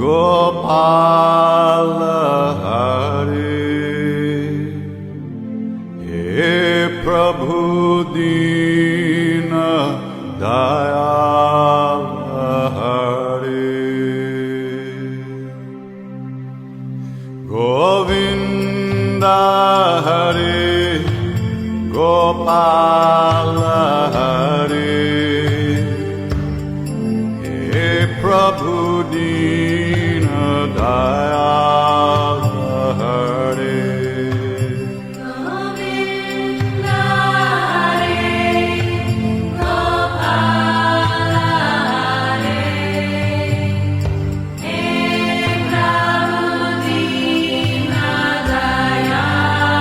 गोपाल हरे, हे प्रभु दीन दयाल हरे, गोविंद हरे गोपाल हरे, हे प्रभु दीन दयाल हरे, गोविंद हरे गोपाल हरे, हे प्रभु दीन दयाल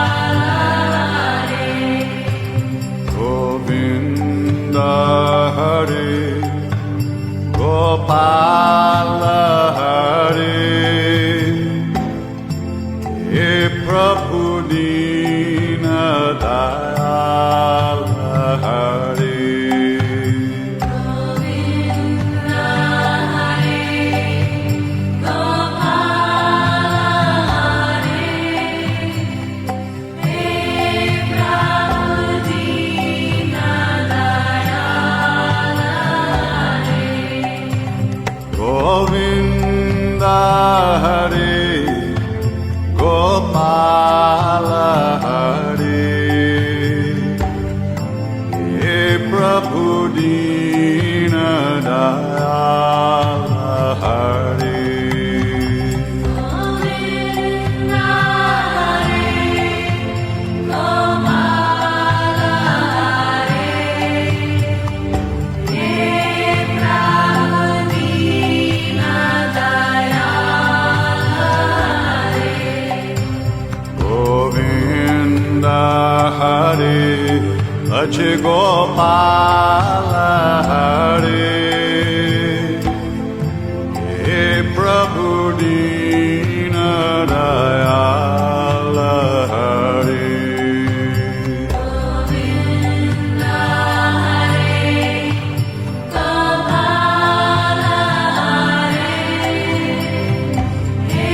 हरे, गोविंद हरे गोपाल हरे, हे प्रभु दीन दयाल हरे, गोविंद हरे गोपाल हरे, हे प्रभु दीन दयाल हरे, गोविंद हरे गोपाल हरे, हे प्रभु दीन दयाल हरे, गोविंद हरे गोपाल हरे, हे प्रभु दीन दयाल हरे, गोविंद हरे अच गोपाल हरे, हे प्रभु दीन दयाल हरे, गोविंद हरे गोपाल हरे, हे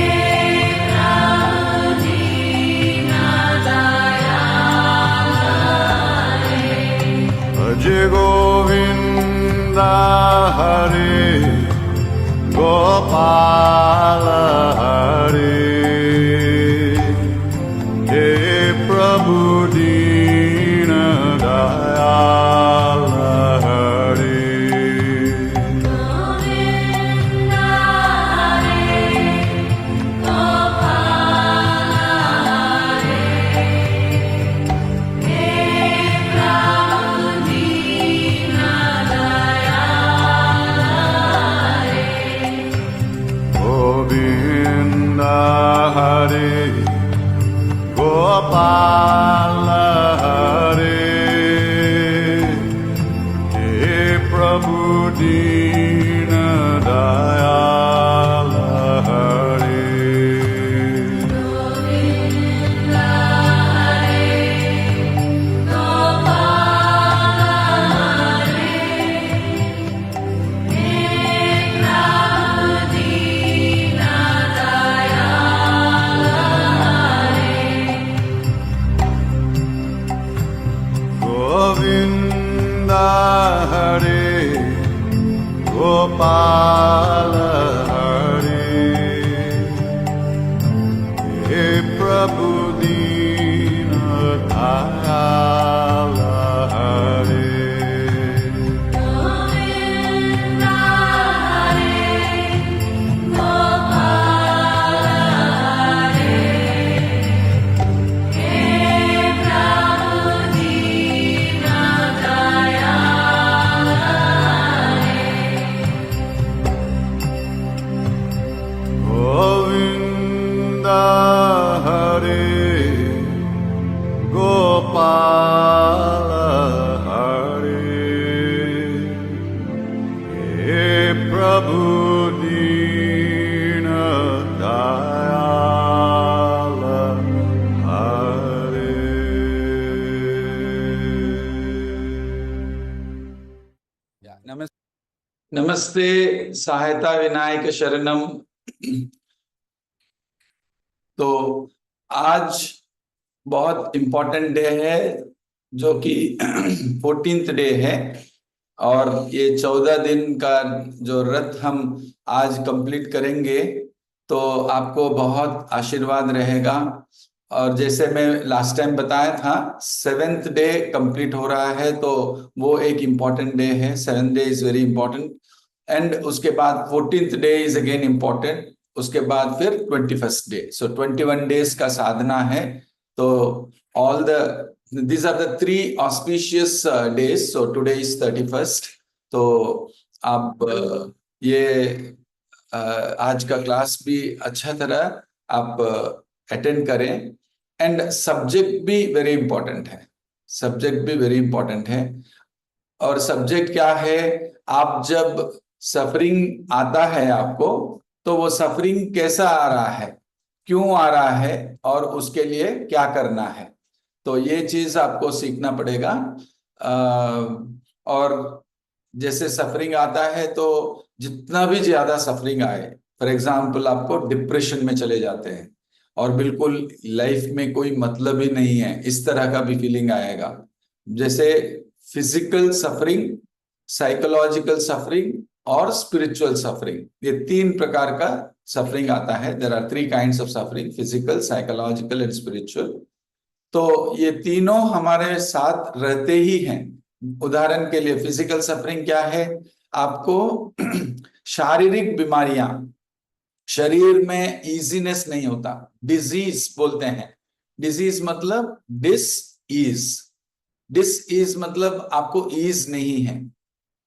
प्रभु दीन दयाल हरे, भज गोविंद हरे गोपाल हरे, हे प्रभु दीन दयाल हरे, गोविंद हरे गोपाल हरे, हे प्रभु दीन दयाल हरे, गोविंद हरे गोपाल हरे, हे प्रभु दीन दयाल हरे, गोविंद हरे गोपाल हरे, हे प्रभु दीन दयाल हरे, गोविंद हरे गोपाल हरे, हे प्रभु दीन दयाल हरे, गोविंद हरे गोपाल हरे, हे प्रभु दीन दयाल हरे, गोविंद हरे गोपाल हरे, हे प्रभु दीन दयाल हरे। नमस्ते सहायता विनायक शरणम। तो आज बहुत इम्पोर्टेंट डे है, जो कि 14th डे है, और ये 14 दिन का जो व्रत हम आज कंप्लीट करेंगे तो आपको बहुत आशीर्वाद रहेगा। और जैसे मैं लास्ट टाइम बताया था, 7th डे कंप्लीट हो रहा है, तो वो एक इम्पॉर्टेंट डे है। 7th day is very important, and उसके बाद 14th day is again important, उसके बाद फिर 21st डे। सो 21 डेज का साधना है। तो all these are the 3 auspicious days. So today is 31st. तो आप ये आज का क्लास भी अच्छा तरह आप अटेंड करें, एंड सब्जेक्ट भी वेरी इंपॉर्टेंट है। सब्जेक्ट भी वेरी इंपॉर्टेंट है। और सब्जेक्ट क्या है? आप जब सफरिंग आता है आपको, तो वो सफरिंग कैसा आ रहा है, क्यों आ रहा है, और उसके लिए क्या करना है, तो ये चीज आपको सीखना पड़ेगा। और जैसे सफरिंग आता है, तो जितना भी ज्यादा सफरिंग आए, फॉर एग्जाम्पल आपको डिप्रेशन में चले जाते हैं और बिल्कुल लाइफ में कोई मतलब ही नहीं है, इस तरह का भी फीलिंग आएगा। जैसे फिजिकल सफरिंग, साइकोलॉजिकल सफरिंग और स्पिरिचुअल सफरिंग, ये 3 प्रकार का सफरिंग आता है। There are 3 kinds of suffering, physical, psychological and spiritual. तो ये तीनों हमारे साथ रहते ही हैं। उदाहरण के लिए फिजिकल सफरिंग क्या है? आपको शारीरिक बीमारियां, शरीर में इजीनेस नहीं होता, डिजीज बोलते हैं। डिजीज मतलब डिस इज मतलब आपको ईज नहीं है।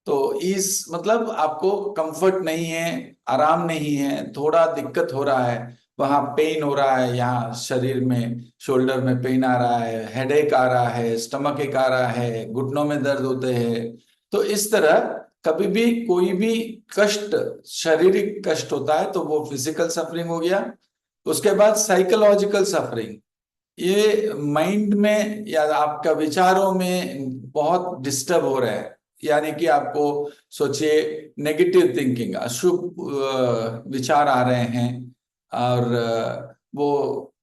तो ईज मतलब आपको कंफर्ट नहीं है, आराम नहीं है, थोड़ा दिक्कत हो रहा है, वहां पेन हो रहा है, यहाँ शरीर में शोल्डर में पेन आ रहा है, हेडेक आ रहा है, स्टमक एक आ रहा है, घुटनों में दर्द होते हैं। तो इस तरह कभी भी कोई भी कष्ट, शारीरिक कष्ट होता है, तो वो फिजिकल सफरिंग हो गया। उसके बाद साइकोलॉजिकल सफरिंग, ये माइंड में या आपका विचारों में बहुत डिस्टर्ब हो रहा है, यानी कि आपको सोचिए नेगेटिव थिंकिंग, अशुभ विचार आ रहे हैं, और वो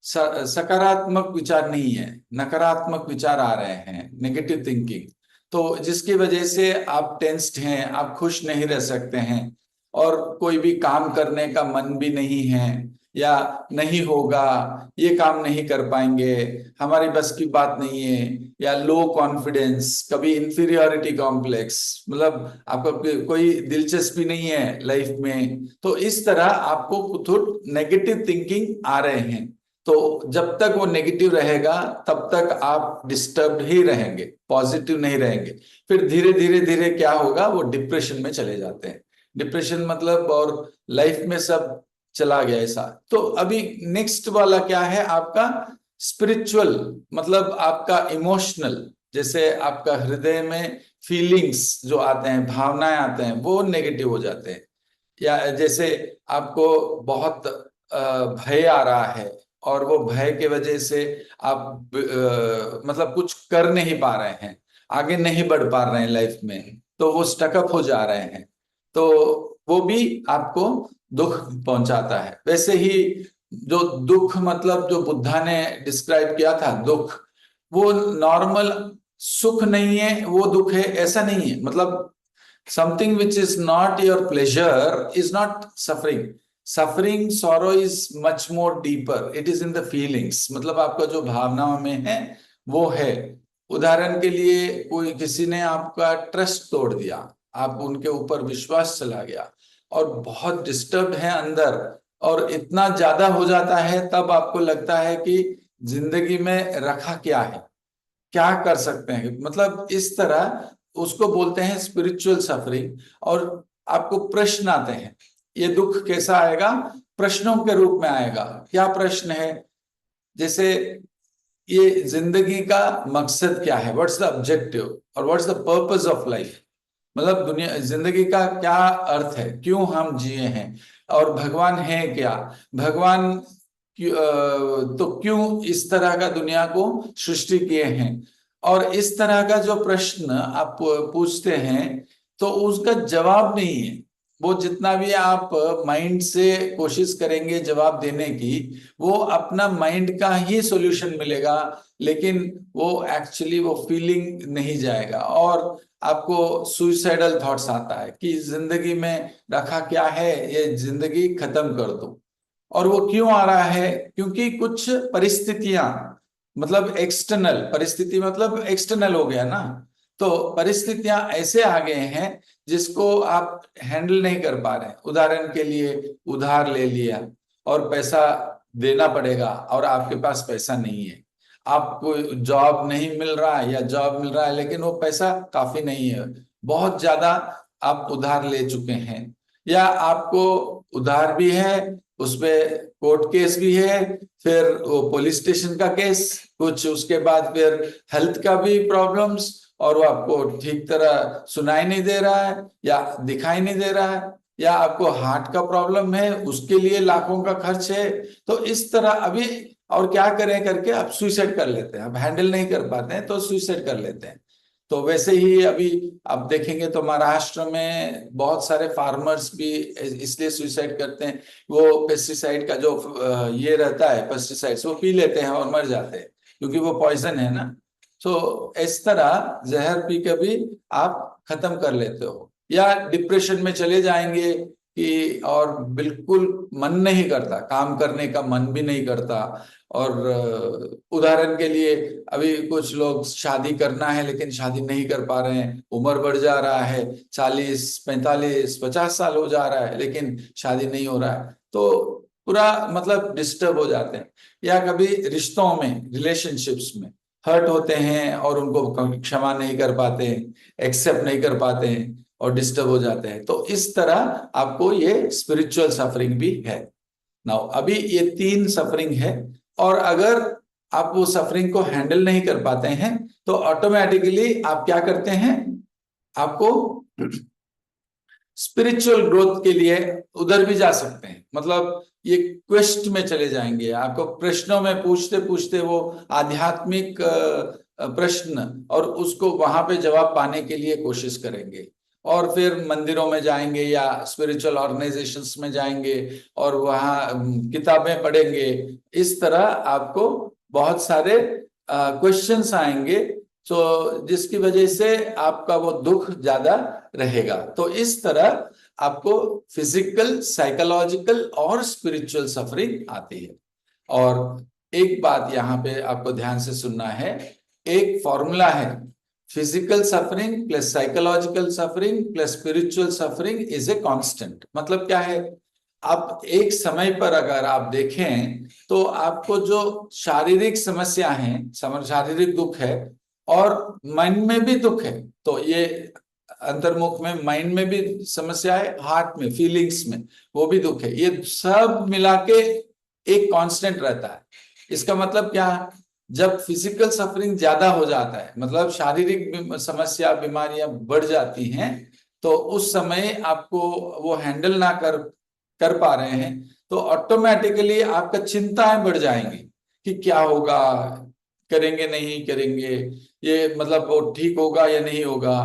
सकारात्मक विचार नहीं है, नकारात्मक विचार आ रहे हैं, नेगेटिव थिंकिंग। तो जिसकी वजह से आप टेंस्ड हैं, आप खुश नहीं रह सकते हैं, और कोई भी काम करने का मन भी नहीं है, या नहीं होगा, ये काम नहीं कर पाएंगे, हमारी बस की बात नहीं है, या लो कॉन्फिडेंस, कभी इंफीरियोरिटी कॉम्प्लेक्स, मतलब आपको कोई दिलचस्पी नहीं है लाइफ में। तो इस तरह आपको कुछ नेगेटिव थिंकिंग आ रहे हैं। तो जब तक वो नेगेटिव रहेगा, तब तक आप डिस्टर्ब ही रहेंगे, पॉजिटिव नहीं रहेंगे। फिर धीरे धीरे धीरे क्या होगा, वो डिप्रेशन में चले जाते हैं। डिप्रेशन मतलब और लाइफ में सब चला गया ऐसा। तो अभी नेक्स्ट वाला क्या है आपका? स्पिरिचुअल, मतलब आपका इमोशनल, जैसे आपका हृदय में फीलिंग्स जो आते हैं, भावनाएं आते हैं, वो नेगेटिव हो जाते हैं। या जैसे आपको बहुत भय आ रहा है, और वो भय के वजह से आप मतलब कुछ कर नहीं पा रहे हैं, आगे नहीं बढ़ पा रहे हैं लाइफ में, तो वो स्टकअप हो जा रहे हैं, तो वो भी आपको दुख पहुंचाता है। वैसे ही जो दुख, मतलब जो बुद्धा ने डिस्क्राइब किया था दुख, वो नॉर्मल सुख नहीं है, वो दुख है ऐसा नहीं है। मतलब something which is not your pleasure is not suffering. Suffering, sorrow is much more deeper, it is in the feelings, मतलब आपका जो भावनाओं में है वो है। उदाहरण के लिए कोई किसी ने आपका ट्रस्ट तोड़ दिया, आप उनके ऊपर विश्वास चला गया, और बहुत डिस्टर्ब है अंदर, और इतना ज्यादा हो जाता है, तब आपको लगता है कि जिंदगी में रखा क्या है, क्या कर सकते हैं, मतलब इस तरह उसको बोलते हैं स्पिरिचुअल सफरिंग। और आपको प्रश्न आते हैं, ये दुख कैसा आएगा? प्रश्नों के रूप में आएगा। क्या प्रश्न है? जैसे ये जिंदगी का मकसद क्या है, व्हाट्स द ऑब्जेक्टिव, और what's the purpose of life, मतलब दुनिया, जिंदगी का क्या अर्थ है, क्यों हम जिए हैं, और भगवान है क्या, भगवान तो क्यों इस तरह का दुनिया को सृष्टि किए हैं। और इस तरह का जो प्रश्न आप पूछते हैं, तो उसका जवाब नहीं है। वो जितना भी आप माइंड से कोशिश करेंगे जवाब देने की, वो अपना माइंड का ही सॉल्यूशन मिलेगा, लेकिन वो एक्चुअली वो फीलिंग नहीं जाएगा और आपको सुइसाइडल थॉट्स आता है कि जिंदगी में रखा क्या है, ये जिंदगी खत्म कर दो। और वो क्यों आ रहा है? क्योंकि कुछ परिस्थितियां, मतलब एक्सटर्नल परिस्थिति, मतलब एक्सटर्नल हो गया ना, तो परिस्थितियां ऐसे आ गए हैं जिसको आप हैंडल नहीं कर पा रहे हैं। उदाहरण के लिए उधार ले लिया और पैसा देना पड़ेगा और आपके पास पैसा नहीं है। आपको जॉब नहीं मिल रहा है या जॉब मिल रहा है लेकिन वो पैसा काफी नहीं है, बहुत ज्यादा आप उधार ले चुके हैं, या आपको उधार भी है, उसपे कोर्ट केस भी है, फिर वो पुलिस स्टेशन का केस, कुछ उसके बाद फिर हेल्थ का भी प्रॉब्लम्स, और वो आपको ठीक तरह सुनाई नहीं दे रहा है या दिखाई नहीं दे रहा है, या आपको हार्ट का प्रॉब्लम है, उसके लिए लाखों का खर्च है। तो इस तरह अभी और क्या करें करके आप सुइसाइड कर लेते हैं, आप हैंडल नहीं कर पाते हैं तो सुइसाइड कर लेते हैं। तो वैसे ही अभी आप देखेंगे तो महाराष्ट्र में बहुत सारे फार्मर्स भी इसलिए सुइसाइड करते हैं, वो पेस्टिसाइड का जो ये रहता है पेस्टिसाइड्स, वो पी लेते हैं और मर जाते हैं क्योंकि वो पॉइजन है ना। तो इस तरह जहर पी के भी आप खत्म कर लेते हो, या डिप्रेशन में चले जाएंगे कि और बिल्कुल मन नहीं करता, काम करने का मन भी नहीं करता। और उदाहरण के लिए अभी कुछ लोग शादी करना है लेकिन शादी नहीं कर पा रहे हैं, उम्र बढ़ जा रहा है, 40 45 50 साल हो जा रहा है लेकिन शादी नहीं हो रहा है, तो पूरा मतलब डिस्टर्ब हो जाते हैं। या कभी रिश्तों में, रिलेशनशिप्स में हर्ट होते हैं और उनको क्षमा नहीं कर पाते, एक्सेप्ट नहीं कर पाते हैं और डिस्टर्ब हो जाते हैं। तो इस तरह आपको ये स्पिरिचुअल सफरिंग भी है। नाउ अभी ये 3 सफरिंग है, और अगर आप वो सफरिंग को हैंडल नहीं कर पाते हैं तो ऑटोमेटिकली आप क्या करते हैं, आपको स्पिरिचुअल ग्रोथ के लिए उधर भी जा सकते हैं, मतलब ये क्वेस्ट में चले जाएंगे, आपको प्रश्नों में पूछते पूछते वो आध्यात्मिक प्रश्न, और उसको वहां पे जवाब पाने के लिए कोशिश करेंगे, और फिर मंदिरों में जाएंगे या स्पिरिचुअल ऑर्गेनाइजेशंस में जाएंगे और वहाँ किताबें पढ़ेंगे। इस तरह आपको बहुत सारे क्वेश्चंस आएंगे, तो जिसकी वजह से आपका वो दुख ज्यादा रहेगा। तो इस तरह आपको फिजिकल, साइकोलॉजिकल और स्पिरिचुअल सफरिंग आती है। और एक बात यहाँ पे आपको ध्यान से सुनना है, एक फॉर्मूला है, physical suffering plus psychological suffering plus spiritual suffering is a constant. मतलब क्या है, आप एक समय पर अगर आप देखें तो आपको जो शारीरिक समस्या है, शारीरिक दुख है, और माइंड में भी दुख है, तो ये अंतर्मुख में माइंड में भी समस्या है, हार्ट में, फीलिंग्स में वो भी दुख है, ये सब मिला के एक कांस्टेंट रहता है। इसका मतलब क्या है, जब फिजिकल सफरिंग ज्यादा हो जाता है, मतलब शारीरिक समस्या, बीमारियां बढ़ जाती हैं, तो उस समय आपको वो हैंडल ना कर पा रहे हैं, तो ऑटोमेटिकली आपका चिंताएं बढ़ जाएंगी कि क्या होगा, करेंगे नहीं करेंगे, ये मतलब वो ठीक होगा या नहीं होगा।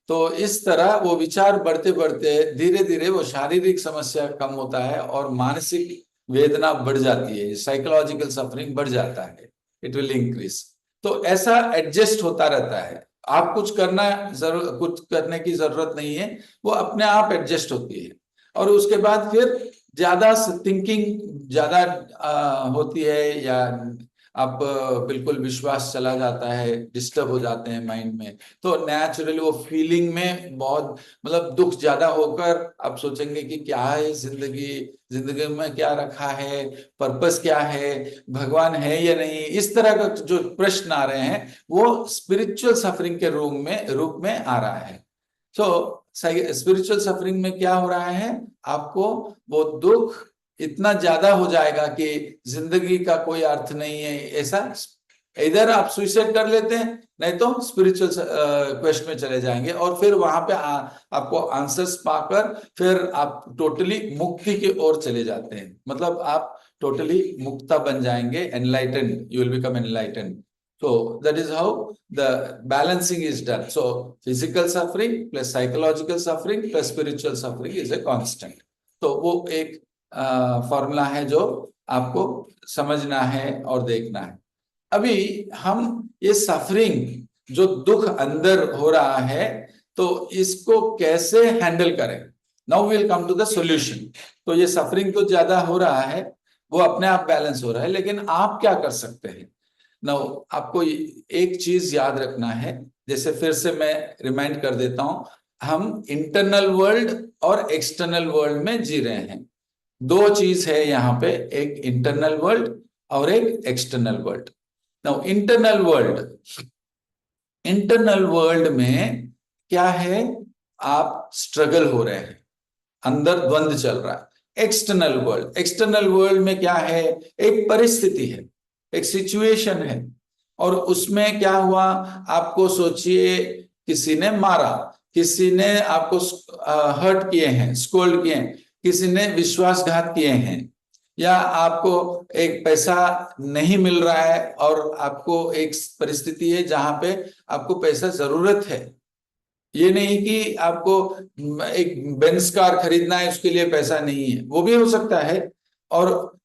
तो इस तरह वो विचार बढ़ते बढ़ते धीरे धीरे वो शारीरिक समस्या कम होता है और मानसिक वेदना बढ़ जाती है, साइकोलॉजिकल सफरिंग बढ़ जाता है, इट विल इंक्रीज। तो ऐसा एडजस्ट होता रहता है, आप कुछ करने की जरूरत नहीं है, वो अपने आप एडजस्ट होती है। और उसके बाद फिर ज्यादा थिंकिंग ज्यादा होती है, या आप बिल्कुल विश्वास चला जाता है, डिस्टर्ब हो जाते हैं माइंड में, तो नेचुरली वो फीलिंग में बहुत मतलब दुख ज्यादा होकर आप सोचेंगे कि क्या है जिंदगी में क्या रखा है, पर्पस क्या है, भगवान है या नहीं, इस तरह का जो प्रश्न आ रहे हैं वो स्पिरिचुअल सफरिंग के रूप में आ रहा है। तो स्पिरिचुअल सफरिंग में क्या हो रहा है, आपको वो दुख इतना ज्यादा हो जाएगा कि जिंदगी का कोई अर्थ नहीं है, ऐसा इधर आप सुइसाइड कर लेते हैं, नहीं तो स्पिरिचुअल क्वेस्ट में चले जाएंगे, और फिर वहां पे आपको आंसर्स पाकर फिर आप टोटली मुक्ति की ओर चले जाते हैं, मतलब आप टोटली मुक्ता बन जाएंगे, enlighten, you will become enlighten. So that is how the balancing is done. So physical suffering plus psychological suffering plus spiritual suffering is a constant. तो वो एक फॉर्मूला है जो आपको समझना है और देखना है। अभी हम ये सफरिंग जो दुख अंदर हो रहा है तो इसको कैसे हैंडल करें। Now will come to the solution. तो ये सफरिंग तो ज्यादा हो रहा है, वो अपने आप बैलेंस हो रहा है, लेकिन आप क्या कर सकते हैं। नाउ आपको एक चीज याद रखना है, जैसे फिर से मैं रिमाइंड कर देता हूं, हम इंटरनल वर्ल्ड और एक्सटर्नल वर्ल्ड में जी रहे हैं। दो चीज है यहाँ पे, एक इंटरनल वर्ल्ड और एक external world. Now internal world में क्या है, आप स्ट्रगल हो रहे हैं, अंदर द्वंद चल रहा है। एक्सटर्नल वर्ल्ड में क्या है, एक परिस्थिति है, एक सिचुएशन है, और उसमें क्या हुआ, आपको सोचिए किसी ने मारा, किसी ने आपको हर्ट किए हैं, स्कोल्ड किए हैं, किसी ने विश्वासघात किए हैं, या आपको एक पैसा नहीं मिल रहा है और आपको एक परिस्थिति है जहां पे आपको पैसा जरूरत है। ये नहीं कि आपको एक बेंज कार खरीदना है उसके लिए पैसा नहीं है, वो भी हो सकता है। और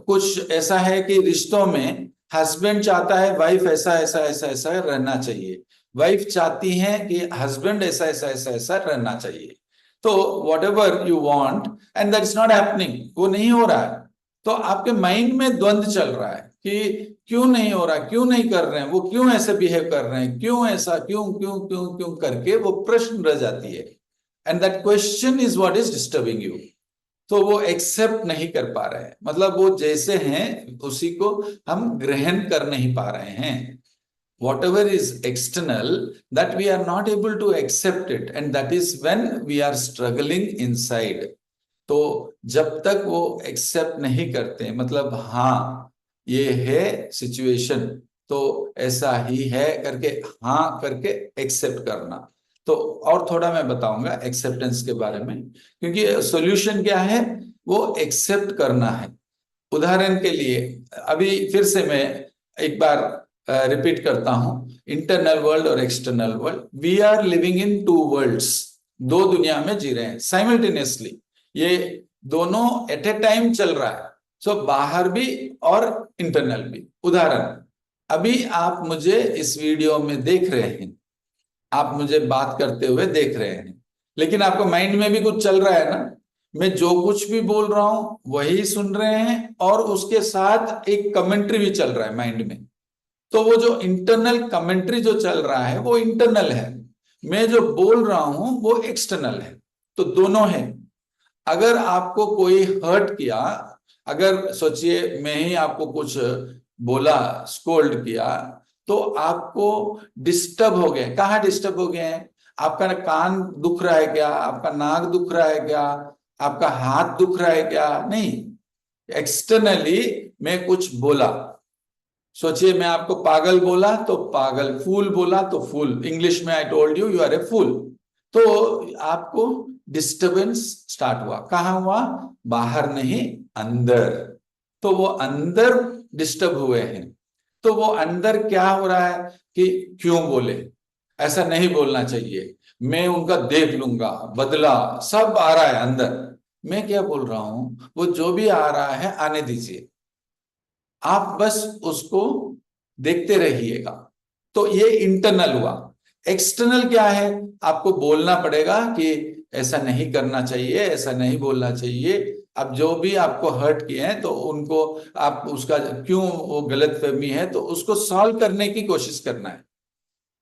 कुछ ऐसा है कि रिश्तों में हस्बैंड चाहता है वाइफ ऐसा ऐसा ऐसा ऐसा रहना चाहिए, वाइफ चाहती है कि हस्बैंड ऐसा ऐसा ऐसा ऐसा रहना चाहिए। तो what ever you want and that is not happening, वो नहीं हो रहा है, तो आपके माइंड में द्वंद चल रहा है कि क्यों नहीं हो रहा, क्यों नहीं कर रहे हैं, वो क्यों ऐसे बिहेव कर रहे हैं, क्यों ऐसा, क्यों क्यों क्यों क्यों करके वो प्रश्न रह जाती है। And that question is what is disturbing you. तो वो एक्सेप्ट नहीं कर पा रहे हैं, मतलब वो जैसे हैं उसी को हम ग्रहण कर नहीं पा रहे हैं। Whatever is external, that we are not able to accept it, and that is when we are struggling inside. तो जब तक वो एक्सेप्ट नहीं करते, मतलब हाँ ये है सिचुएशन तो ऐसा ही है करके हाँ करके एक्सेप्ट करना। तो और थोड़ा मैं बताऊंगा एक्सेप्टेंस के बारे में, क्योंकि सॉल्यूशन क्या है, वो एक्सेप्ट करना है। उदाहरण के लिए अभी फिर से मैं एक बार रिपीट करता हूं, इंटरनल वर्ल्ड और external world, we are living in two worlds, दो दुनिया में जी रहे हैं साइमल्टेनियसली, ये दोनों एट ए टाइम चल रहा है। सो बाहर भी और इंटरनल भी। उदाहरण, अभी आप मुझे इस वीडियो में देख रहे हैं, आप मुझे बात करते हुए देख रहे हैं, लेकिन आपको माइंड में भी कुछ चल रहा है ना, मैं जो कुछ भी बोल रहा हूं वही सुन रहे हैं, और उसके साथ एक कमेंट्री भी चल रहा है माइंड में। तो वो जो इंटरनल कमेंट्री जो चल रहा है वो इंटरनल है, मैं जो बोल रहा हूं वो एक्सटर्नल है। तो दोनों है। अगर आपको कोई हर्ट किया, अगर सोचिए मैं ही आपको कुछ बोला, स्कोल्ड किया, तो आपको डिस्टर्ब हो गए। कहाँ डिस्टर्ब हो गए हैं, आपका कान दुख रहा है क्या, आपका नाक दुख रहा है क्या, आपका हाथ दुख रहा है क्या, नहीं, एक्सटर्नली मैं कुछ बोला। सोचिए मैं आपको पागल बोला तो पागल, फूल बोला तो फूल, इंग्लिश में I told you you are a fool. तो आपको डिस्टरबेंस स्टार्ट हुआ, कहाँ हुआ, बाहर नहीं अंदर। तो वो अंदर डिस्टर्ब हुए हैं। तो वो अंदर क्या हो रहा है कि क्यों बोले, ऐसा नहीं बोलना चाहिए, मैं उनका देख लूंगा, बदला सब आ रहा है अंदर। मैं क्या बोल रहा हूं, वो जो भी आ रहा है आने दीजिए, आप बस उसको देखते रहिएगा। तो ये इंटरनल हुआ। एक्सटर्नल क्या है, आपको बोलना पड़ेगा कि ऐसा नहीं करना चाहिए, ऐसा नहीं बोलना चाहिए। अब जो भी आपको हर्ट किए हैं तो उनको आप उसका क्यों वो गलत फहमी है तो उसको सॉल्व करने की कोशिश करना है,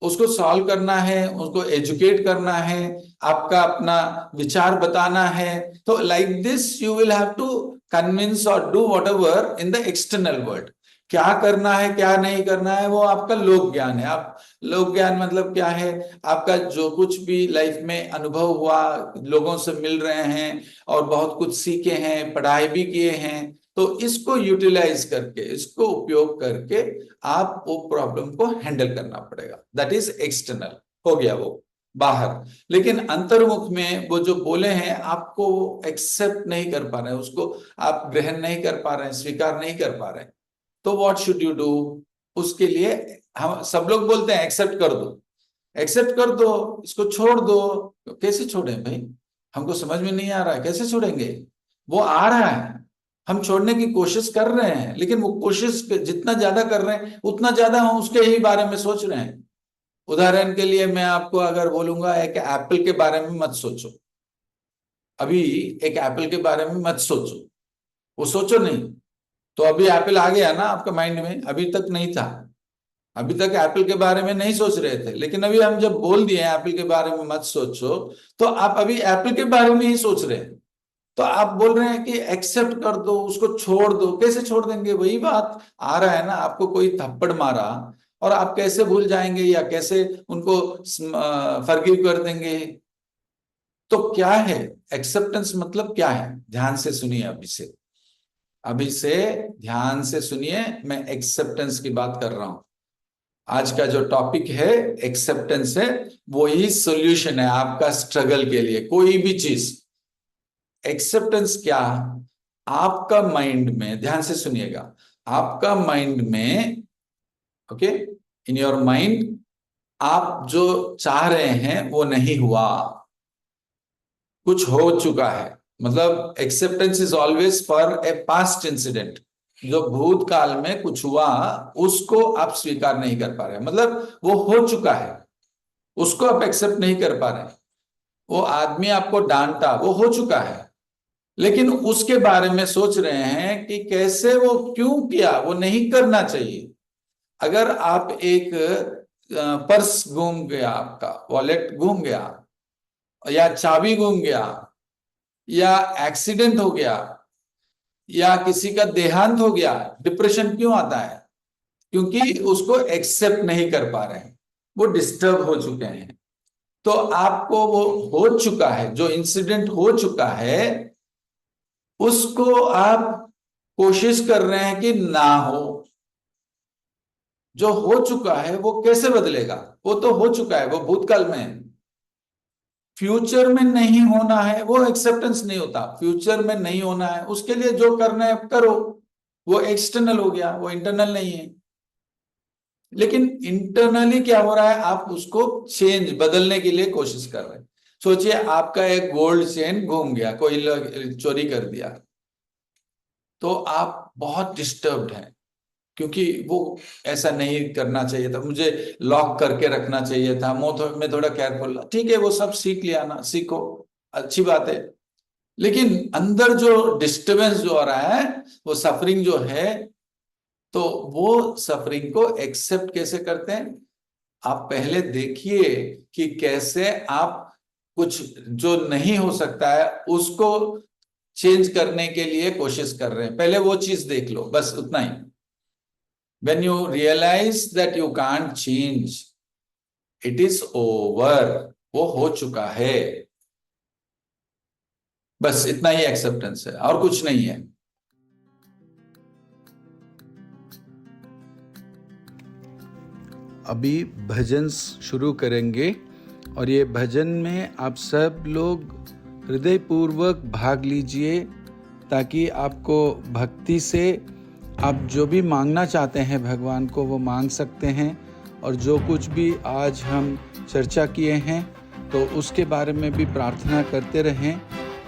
उसको सॉल्व करना है, उसको एजुकेट करना है, आपका अपना विचार बताना है। तो like this you will have to convince और do whatever in the external world. क्या करना है क्या नहीं करना है वो आपका लोक ज्ञान है। आप लोक ज्ञान मतलब क्या है, आपका जो कुछ भी लाइफ में अनुभव हुआ, लोगों से मिल रहे हैं और बहुत कुछ सीखे हैं, पढ़ाई भी किए हैं, तो इसको यूटिलाइज करके, इसको उपयोग करके आप वो प्रॉब्लम को हैंडल करना पड़ेगा। दैट इज एक्सटर्नल, हो गया वो बाहर। लेकिन अंतर्मुख में वो जो बोले हैं आपको एक्सेप्ट नहीं कर पा रहे हैं, उसको आप ग्रहण नहीं कर पा रहे हैं, स्वीकार नहीं कर पा रहे हैं। तो व्हाट शुड यू डू, उसके लिए हम सब लोग बोलते हैं एक्सेप्ट कर दो, एक्सेप्ट कर दो, इसको छोड़ दो। कैसे छोड़े भाई, हमको समझ में नहीं आ रहा है, कैसे छोड़ेंगे? वो आ रहा है, हम छोड़ने की कोशिश कर रहे हैं, लेकिन वो कोशिश जितना ज्यादा कर रहे हैं उतना ज्यादा हम उसके ही बारे में सोच रहे हैं। उदाहरण के लिए मैं आपको अगर बोलूंगा एक एप्पल के बारे में मत सोचो, अभी एक एप्पल के बारे में मत सोचो, वो सोचो नहीं, तो अभी एप्पल आ गया ना आपका माइंड में, अभी तक नहीं था, अभी तक एप्पल के बारे में नहीं सोच रहे थे, लेकिन अभी हम जब बोल दिए एप्पल के बारे में मत सोचो, तो आप अभी एप्पल के बारे में ही सोच रहे हैं। तो आप बोल रहे हैं कि एक्सेप्ट कर दो, उसको छोड़ दो। कैसे छोड़ देंगे? वही बात आ रहा है ना, आपको कोई थप्पड़ मारा और आप कैसे भूल जाएंगे या कैसे उनको फॉरगिव कर देंगे? तो क्या है एक्सेप्टेंस, मतलब क्या है? ध्यान से सुनिए, अभी से ध्यान से सुनिए, मैं एक्सेप्टेंस की बात कर रहा हूं। आज का जो टॉपिक है एक्सेप्टेंस है, वो ही सोल्यूशन है आपका स्ट्रगल के लिए, कोई भी चीज। एक्सेप्टेंस क्या? आपका माइंड में, ध्यान से सुनिएगा, आपका माइंड में, ओके, इन योर माइंड, आप जो चाह रहे हैं वो नहीं हुआ, कुछ हो चुका है। मतलब acceptance is always for a past incident, जो भूतकाल में कुछ हुआ उसको आप स्वीकार नहीं कर पा रहे, मतलब वो हो चुका है, उसको आप एक्सेप्ट नहीं कर पा रहे। वो आदमी आपको डांटा, वो हो चुका है, लेकिन उसके बारे में सोच रहे हैं कि कैसे, वो क्यों किया, वो नहीं करना चाहिए। अगर आप एक पर्स गुम गया, आपका वॉलेट गुम गया, या चाबी गुम गया, या एक्सीडेंट हो गया, या किसी का देहांत हो गया, डिप्रेशन क्यों आता है? क्योंकि उसको एक्सेप्ट नहीं कर पा रहे हैं, वो डिस्टर्ब हो चुके हैं। तो आपको वो हो चुका है, जो इंसिडेंट हो चुका है, उसको आप कोशिश कर रहे हैं कि ना हो। जो हो चुका है वो कैसे बदलेगा? वो तो हो चुका है, वो भूतकाल में है। फ्यूचर में नहीं होना है, वो एक्सेप्टेंस नहीं होता। फ्यूचर में नहीं होना है, उसके लिए जो करना है करो, वो एक्सटर्नल हो गया, वो इंटरनल नहीं है। लेकिन इंटरनली क्या हो रहा है, आप उसको चेंज, बदलने के लिए कोशिश कर रहे हैं। सोचिए आपका एक गोल्ड चेन घूम गया, कोई चोरी कर दिया, तो आप बहुत डिस्टर्ब्ड हैं, क्योंकि वो ऐसा नहीं करना चाहिए था, मुझे लॉक करके रखना चाहिए था, मैं थोड़ा केयरफुल। ठीक है, वो सब सीख लिया ना, सीखो, अच्छी बात है। लेकिन अंदर जो डिस्टर्बेंस जो आ रहा है, वो सफरिंग जो है, तो वो सफरिंग को एक्सेप्ट कैसे करते हैं? आप पहले देखिए कि कैसे आप कुछ जो नहीं हो सकता है उसको चेंज करने के लिए कोशिश कर रहे हैं। पहले वो चीज देख लो, बस उतना ही। When you realize that you can't change, it is over, वो हो चुका है, बस इतना ही एक्सेप्टेंस है, और कुछ नहीं है। अभी भजन शुरू करेंगे, और ये भजन में आप सब लोग हृदयपूर्वक भाग लीजिए, ताकि आपको भक्ति से आप जो भी मांगना चाहते हैं भगवान को, वो मांग सकते हैं। और जो कुछ भी आज हम चर्चा किए हैं, तो उसके बारे में भी प्रार्थना करते रहें,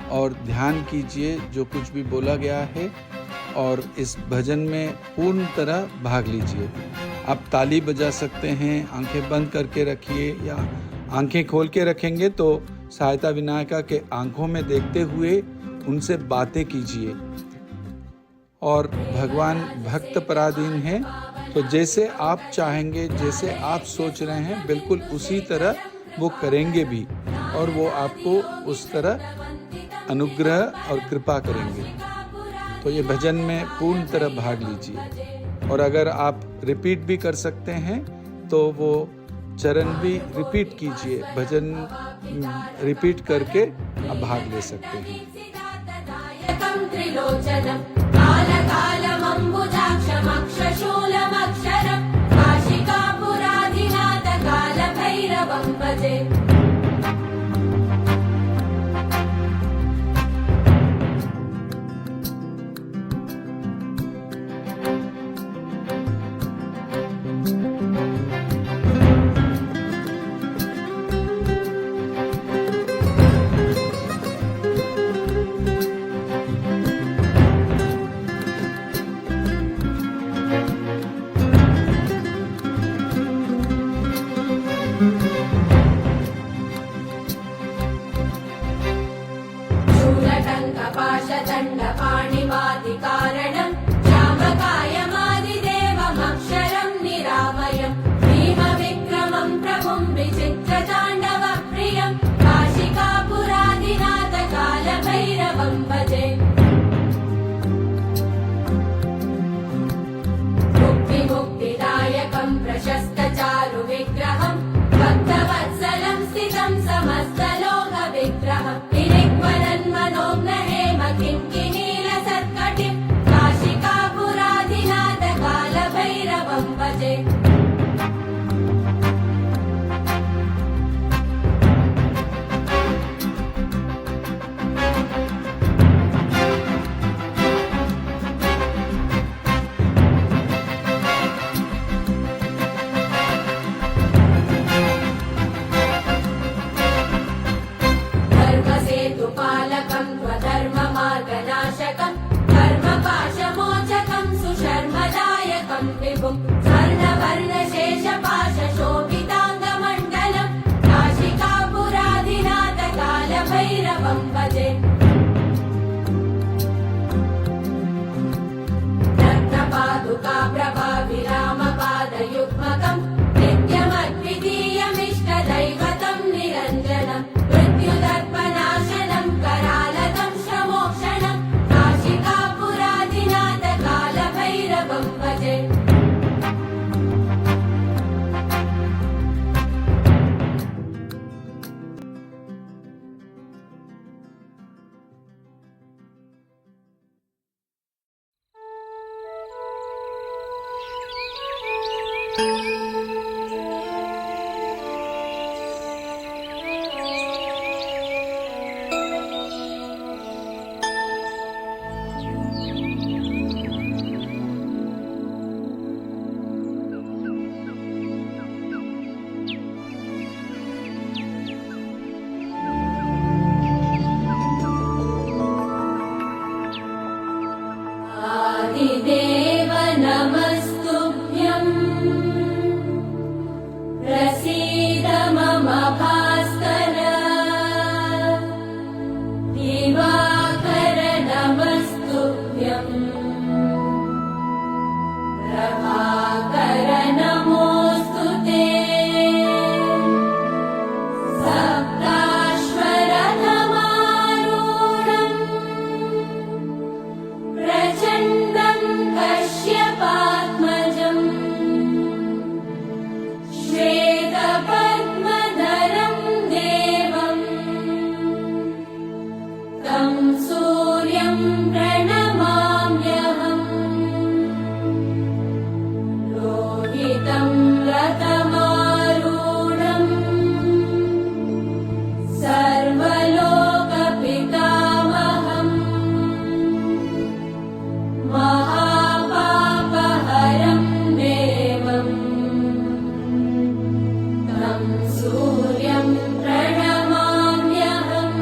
और ध्यान कीजिए जो कुछ भी बोला गया है, और इस भजन में पूर्ण तरह भाग लीजिए। आप ताली बजा सकते हैं, आंखें बंद करके रखिए, या आंखें खोल के रखेंगे तो सहायता विनायका के आंखों में देखते हुए उनसे बातें कीजिए। और भगवान भक्त पराधीन है, तो जैसे आप चाहेंगे, जैसे आप सोच रहे हैं, बिल्कुल उसी तरह वो करेंगे भी, और वो आपको उस तरह अनुग्रह और कृपा करेंगे। तो ये भजन में पूर्ण तरह भाग लीजिए। और अगर आप रिपीट भी कर सकते हैं तो वो चरण भी रिपीट कीजिए, भजन रिपीट करके आप भाग ले सकते हैं। पाशदण्डपाणिमादिकारणम् श्यामकायमादिदेवमक्षरम् निरामयम् भीमविक्रमम् प्रभुम् विचित्रताण्डवप्रियम् काशिकापुरादिनाथकालभैरवम् भजे मुक्तिदायकम् प्रशस्तचारुविग्रहम् भक्तवत्सलम् स्थितम् समस्तलोकविग्रहम् निरिक्वलन्मनोज्ञहेम किङ्किणीलसत्कटिम् काशिकापुरादिनाथकालभैरवम् भजे धर्मसेतुपालकम् त्वधर्ममार्गनाशकम् धर्मपाशमोचकम् सुशर्मदायकम् विभुम् स्वर्णवर्णशेषपाशशोभिताङ्गमण्डलम् काशिकापुरादिनाथकालभैरवम् भजे रत्नपादुका प्रभाविरामपादयुग्मकम् नित्यमद्वितीयमिष्टदैवतम् निरञ्जनम् मृत्युदर्पनाशनम् करालदम् श्रमोक्षणम् काशिकापुरादिनाथकालभैरवम् भजे आदिदेव नमस्तुभ्यम् प्रसीद मम भास्कर दिवाकर नमस्तुभ्यम् प्रभाकर नमोऽस्तु ते सप्ताश्वरथमारूढम् प्रचण्डम् कश्यपात्मजम् श्वेतपद्मधरम् देवम् तं सूर्यम् प्रणमाम्यहम् लोहितम् रथमारूढम् सर्वलोकपितामहम् महापापहरम् देवम् तं सूर्यम् प्रणमाम्यहम्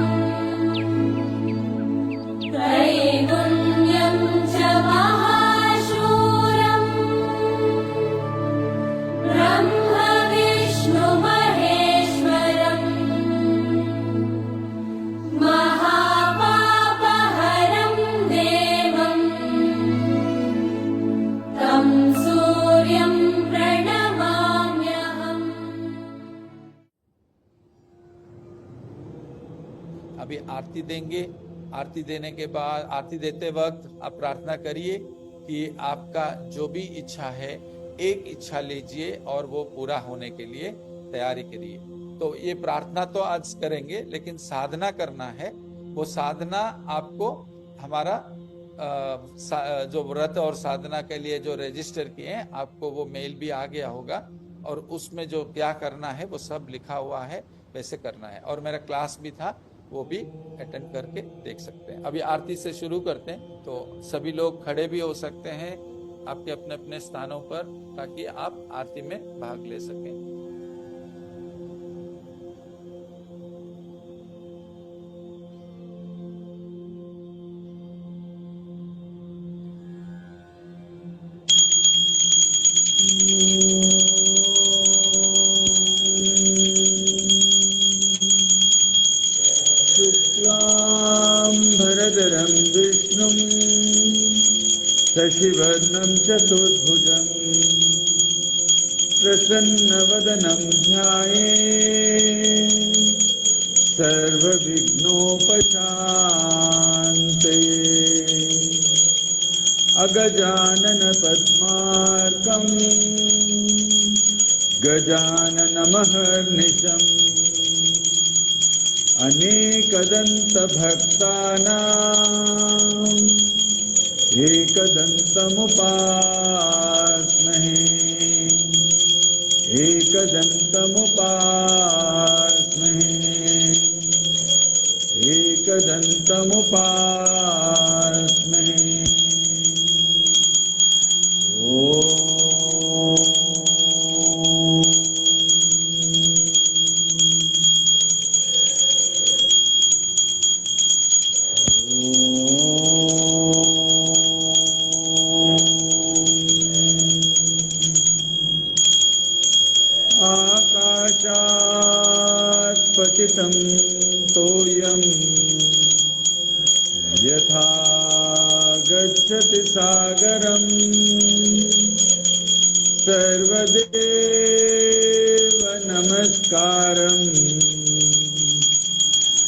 त्रैगुण्यम् च महाशूरम् ब्रह्म विष्णु महेश्वरम् महापापहरम् देवम् तं सूर्यम् प्रणमाम्यहम्। अभी आरती देंगे। आरती देने के बाद, आरती देते वक्त आप प्रार्थना करिए कि आपका जो भी इच्छा है, एक इच्छा लीजिए और वो पूरा होने के लिए तैयारी करिए। तो ये प्रार्थना तो आज करेंगे, लेकिन साधना करना है। वो साधना आपको हमारा जो व्रत और साधना के लिए जो रजिस्टर किए हैं, आपको वो मेल भी आ गया होगा और उसमें जो क्या करना है वो सब लिखा हुआ है, वैसे करना है। और मेरा क्लास भी था, वो भी अटेंड करके देख सकते हैं। अभी आरती से शुरू करते हैं, तो सभी लोग खड़े भी हो सकते हैं आपके अपने अपने स्थानों पर, ताकि आप आरती में भाग ले सकें। शुक्लां भरधरं विष्णुं शशिवर्णं चतुर्भुजं प्रसन्नवदनं ध्यायेत् सर्वविघ्नोपशान्तये अगजाननपद्मार्कं गजाननमहर्निशम् अनेकदन्तभक्तानां एकदन्तमुपास्महे एकदन्तमुपास्महे एकदन्तमुपास्महे आकाशात् पतितं तोयं यथा गच्छति सागरं सर्वदेव नमस्कारं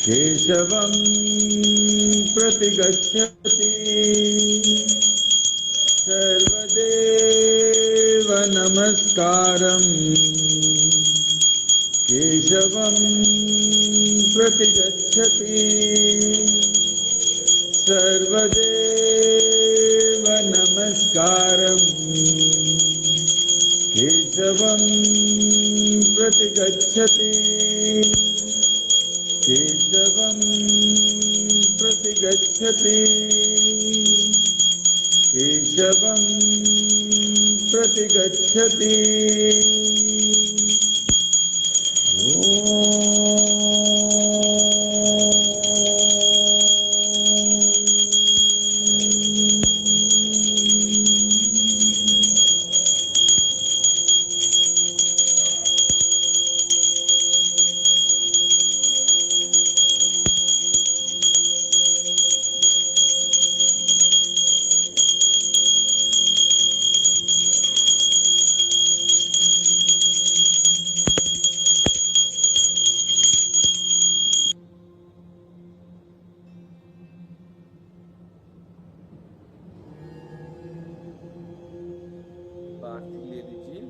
केशवं प्रतिगच्छति सर्वदेव नमस्कारं केशवं प्रतिगच्छति सर्वदेव नमस्कारं केशवं प्रतिगच्छति केशवं प्रतिगच्छति केशवं प्रतिगच्छति बात ले लीजिए।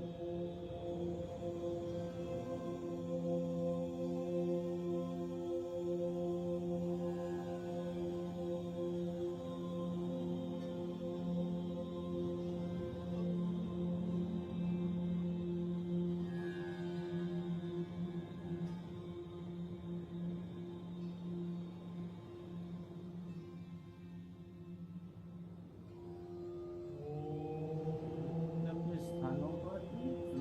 अपने स्थानों पर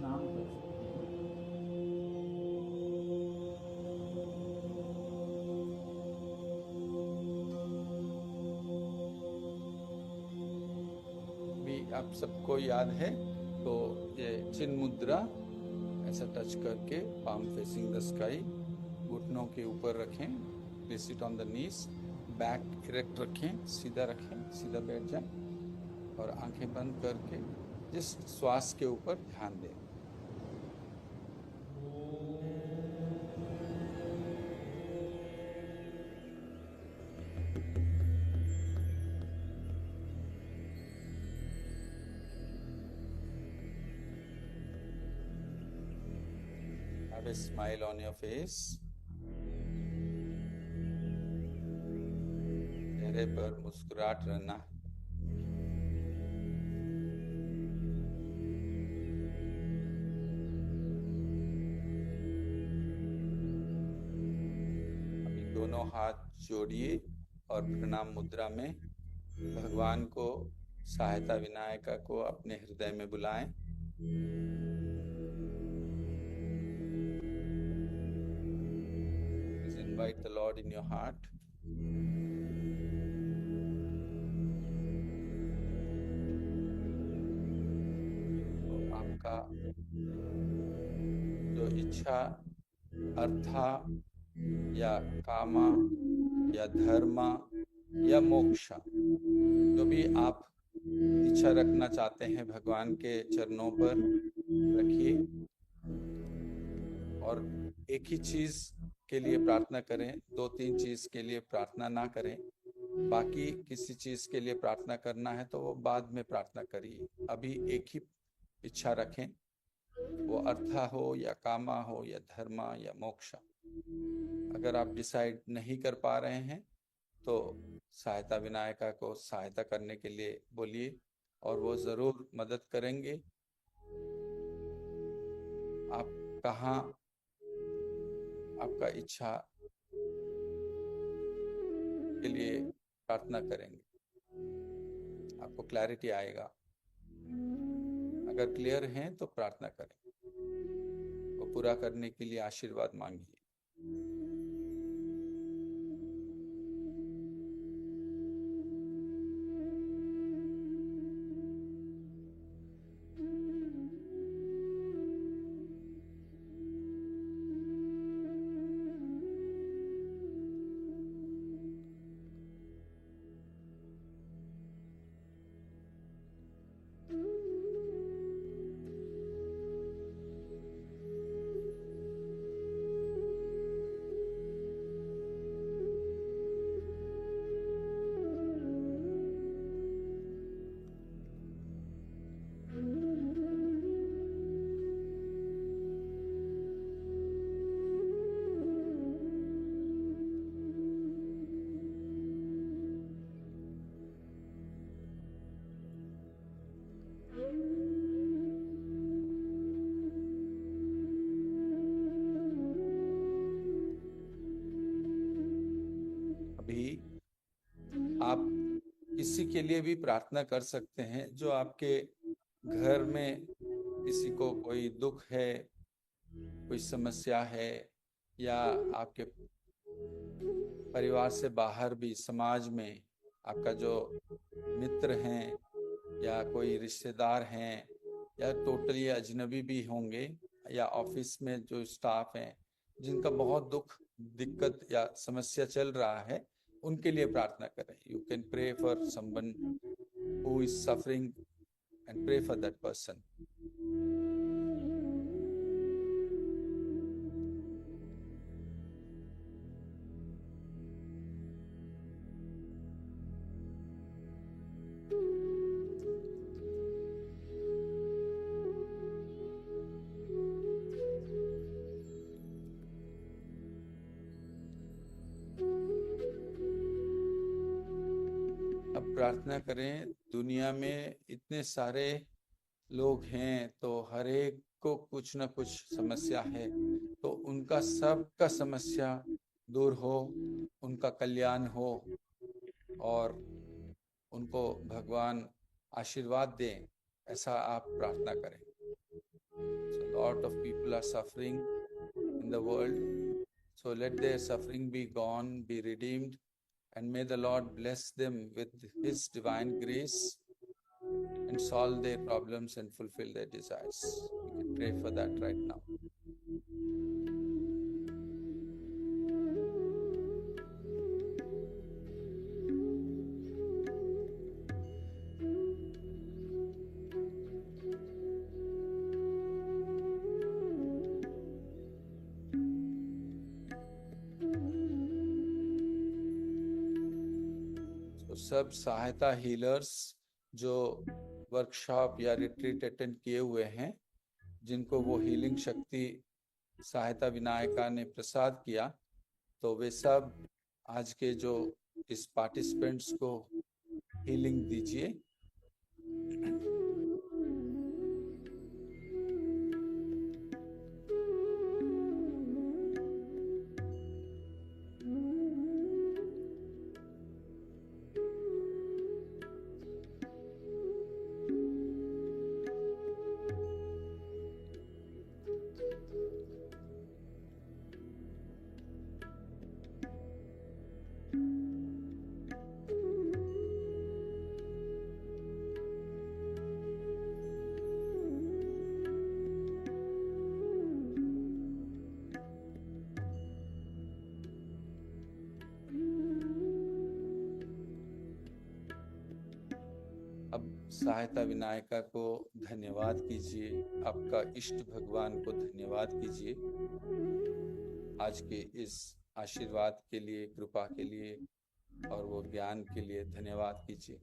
नाम कर सकते हैं। भी आप सबको याद है तो ये चिन्ह मुद्रा ऐसा टच करके पाम फेसिंग द स्काई, घुटनों के ऊपर रखें, place sit on the knees, back erect रखें, सीधा रखें, सीधा बैठ जाएं और आंखें बंद करके जिस श्वास के ऊपर ध्यान दें। Have a smile on your face. चेहरे पर मुस्कुराहट रहना। अभी दोनों हाथ जोड़िए और प्रणाम मुद्रा में भगवान को, सहायता विनायका को अपने हृदय में बुलाएं। Invite the Lord in your heart. और आपका जो इच्छा, अर्था या कामा या धर्मा या मोक्ष, जो भी आप इच्छा रखना चाहते हैं भगवान के चरणों पर रखिए और एक ही चीज के लिए प्रार्थना करें, दो तीन चीज के लिए प्रार्थना ना करें। बाकी किसी चीज के लिए प्रार्थना करना है तो वो बाद में प्रार्थना करिए। अभी एक ही इच्छा रखें, वो अर्था हो या कामा हो या धर्मा या मोक्ष। अगर आप डिसाइड नहीं कर पा रहे हैं तो सहायता विनायका को सहायता करने के लिए बोलिए और वो जरूर मदद करेंगे। आप कहाँ आपका इच्छा के लिए प्रार्थना करेंगे, आपको क्लैरिटी आएगा। अगर क्लियर हैं तो प्रार्थना करें, वो पूरा करने के लिए आशीर्वाद मांगिए। अभी आप किसी के लिए भी प्रार्थना कर सकते हैं जो आपके घर में किसी को कोई दुख है, कोई समस्या है, या आपके परिवार से बाहर भी समाज में आपका जो मित्र हैं या कोई रिश्तेदार हैं या टोटली अजनबी भी होंगे, या ऑफिस में जो स्टाफ हैं जिनका बहुत दुख दिक्कत या समस्या चल रहा है, उनके लिए प्रार्थना करें। You can pray for someone who is suffering and pray for that person. अब प्रार्थना करें, दुनिया में इतने सारे लोग हैं तो हर एक को कुछ ना कुछ समस्या है, तो उनका सबका समस्या दूर हो, उनका कल्याण हो और उनको भगवान आशीर्वाद दें, ऐसा आप प्रार्थना करें। So lot of people are suffering in the world, so let their suffering be gone, be redeemed, and may the Lord bless them with His divine grace and solve their problems and fulfill their desires. We can pray for that right now. तो सब सहायता healers जो workshop या retreat attend किए हुए हैं, जिनको वो हीलिंग शक्ति सहायता विनायका ने प्रसाद किया, तो वे सब आज के जो इस पार्टिसिपेंट्स को हीलिंग दीजिए। सहायता विनायका को धन्यवाद कीजिए, आपका इष्ट भगवान को धन्यवाद कीजिए आज के इस आशीर्वाद के लिए, कृपा के लिए और वो ज्ञान के लिए धन्यवाद कीजिए।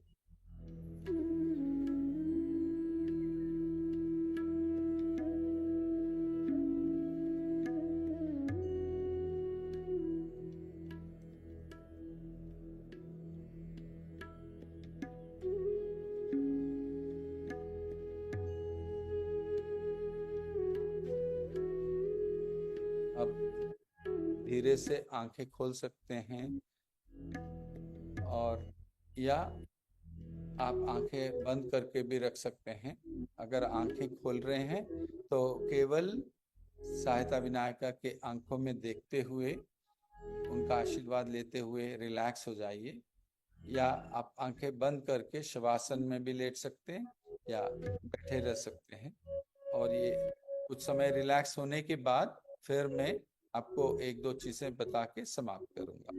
अब धीरे से आंखें खोल सकते हैं और या आप आंखें बंद करके भी रख सकते हैं। अगर आंखें खोल रहे हैं तो केवल सहायता विनायका के आंखों में देखते हुए उनका आशीर्वाद लेते हुए रिलैक्स हो जाइए, या आप आंखें बंद करके शवासन में भी लेट सकते हैं या बैठे रह सकते हैं। और ये कुछ समय रिलैक्स होने के बाद फिर मैं आपको एक दो चीजें बता के समाप्त करूंगा।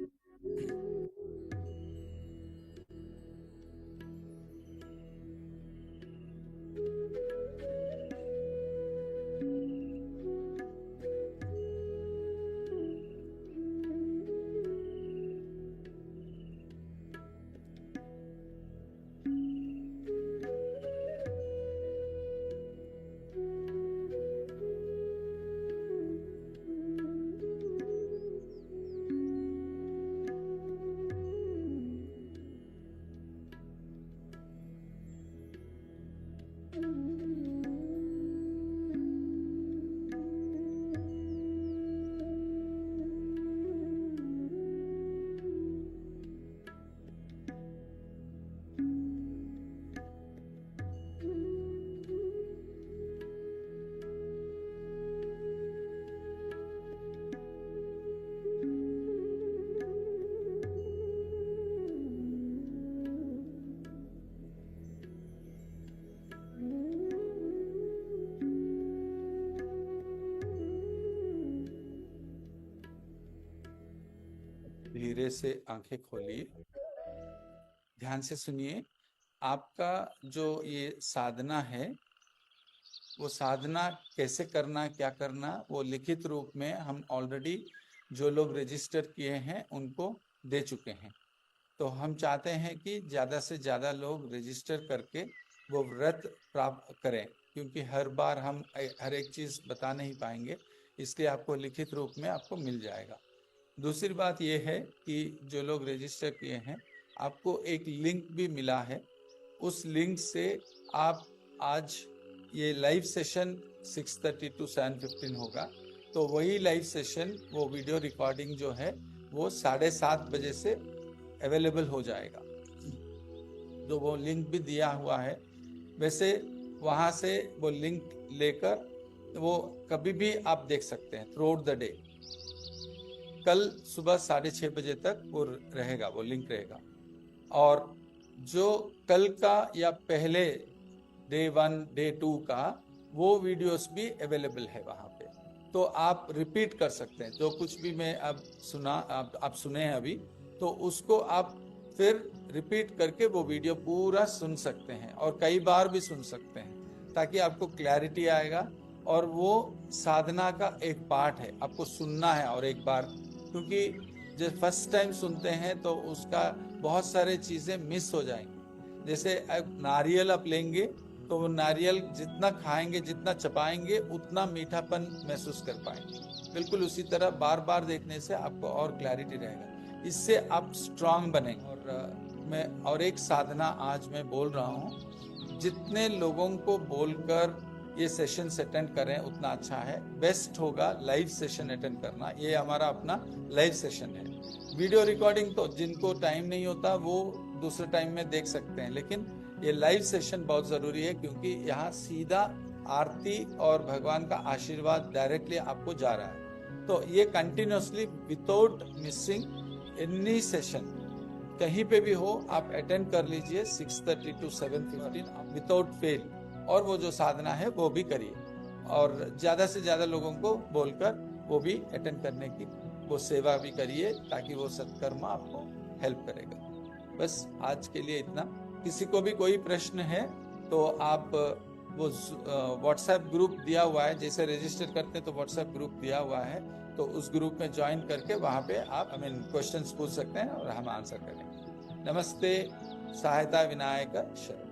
धीरे से आंखें खोलिए, ध्यान से सुनिए। आपका जो ये साधना है, वो साधना कैसे करना, क्या करना, वो लिखित रूप में हम ऑलरेडी जो लोग रजिस्टर किए हैं उनको दे चुके हैं। तो हम चाहते हैं कि ज़्यादा से ज़्यादा लोग रजिस्टर करके वो व्रत प्राप्त करें, क्योंकि हर बार हम हर एक चीज़ बता नहीं पाएंगे, इसलिए आपको लिखित रूप में आपको मिल जाएगा। दूसरी बात ये है कि जो लोग रजिस्टर किए हैं, आपको एक लिंक भी मिला है। उस लिंक से आप आज ये लाइव सेशन 6:30 to 7:15 होगा, तो वही लाइव सेशन, वो वीडियो रिकॉर्डिंग जो है वो 7:30 बजे से अवेलेबल हो जाएगा। तो वो लिंक भी दिया हुआ है। वैसे वहाँ से वो लिंक लेकर वो कभी भी आप देख सकते हैं थ्रू द डे। कल सुबह 6:30 बजे तक वो रहेगा, वो लिंक रहेगा। और जो कल का या पहले डे 1 डे 2 का वो वीडियोस भी अवेलेबल है वहाँ पे, तो आप रिपीट कर सकते हैं। जो कुछ भी मैं अब सुना, आप सुने हैं अभी, तो उसको आप फिर रिपीट करके वो वीडियो पूरा सुन सकते हैं और कई बार भी सुन सकते हैं, ताकि आपको क्लैरिटी आएगा। और वो साधना का एक पार्ट है, आपको सुनना है और एक बार, क्योंकि जब फर्स्ट टाइम सुनते हैं तो उसका बहुत सारे चीज़ें मिस हो जाएंगी। जैसे अब नारियल आप लेंगे तो वो नारियल जितना खाएंगे, जितना चबाएंगे, उतना मीठापन महसूस कर पाएंगे। बिल्कुल उसी तरह बार बार देखने से आपको और क्लैरिटी रहेगा, इससे आप स्ट्रांग बनेंगे। और मैं और एक साधना आज मैं बोल रहा हूँ, जितने लोगों को बोलकर ये सेशन अटेंड करें उतना अच्छा है। बेस्ट होगा लाइव सेशन अटेंड करना। ये हमारा अपना लाइव सेशन है। वीडियो रिकॉर्डिंग तो जिनको टाइम नहीं होता वो दूसरे टाइम में देख सकते हैं, लेकिन ये लाइव सेशन बहुत ज़रूरी है, क्योंकि यहाँ सीधा आरती और भगवान का आशीर्वाद डायरेक्टली आपको जा रहा है। तो ये continuously without missing any session, कहीं पे भी हो आप अटेंड कर लीजिए 6:30 to 7:15 विदाउट फेल। और वो जो साधना है वो भी करिए, और ज़्यादा से ज़्यादा लोगों को बोलकर वो भी अटेंड करने की वो सेवा भी करिए, ताकि वो सत्कर्म आपको हेल्प करेगा। बस आज के लिए इतना। किसी को भी कोई प्रश्न है तो आप वो व्हाट्सएप ग्रुप दिया हुआ है, जैसे रजिस्टर करते हैं तो व्हाट्सएप ग्रुप दिया हुआ है, तो उस ग्रुप में ज्वाइन करके वहां पे आप क्वेश्चंस पूछ सकते हैं और हम आंसर करेंगे। नमस्ते। सहायता विनायक शरण।